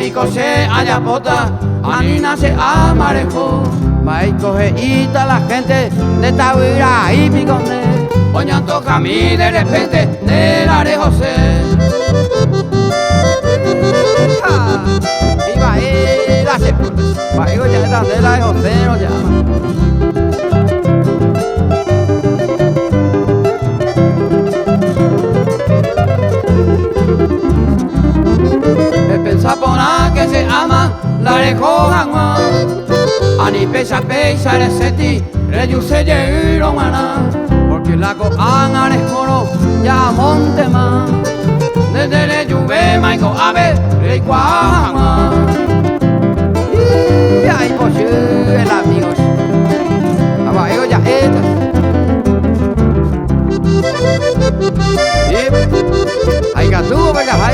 pico se ayapota, anina se amarejo. Coge ita la gente de Tavira y Piconde. Oña toca a mí de repente del Arejose. Iba a ir a Sepultes, va a ir a de la Arejose, no llama. Sapona que se ama la Arejojangua. Ani pesa pesa reseti reyuse yeiro mana. Porque la coan arejoro ya monte más. Desde le lluve maico ave rey cuajangua. Y ahí posible amigos. Abajo ya estas. Hay gatubo para acá,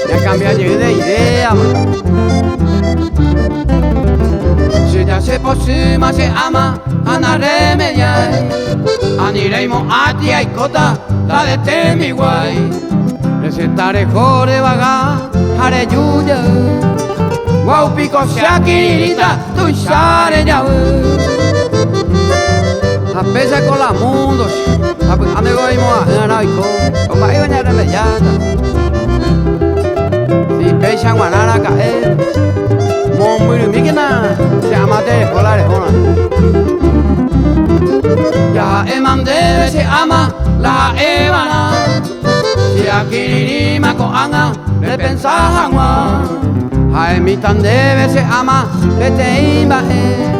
ya cambia de idea. Si ya se posima se ama, ana remediar. Anireimo a ti y cota, la de temi guay. Recetare jore vaga, jare yuya. Guau pico se akirita, tu share ya. A pesa con la mundos, ande goimo a naico, o mai bañar remediata. Si pesa guanara caer, mombiri mikina, se amate colare hona. Ya eman debe se ama la evana. Si akirima ko anga, le pensahangwa. Jaemitan debe se ama, vete imbae.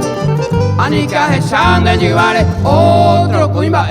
Anika es de llevar otro cuimba.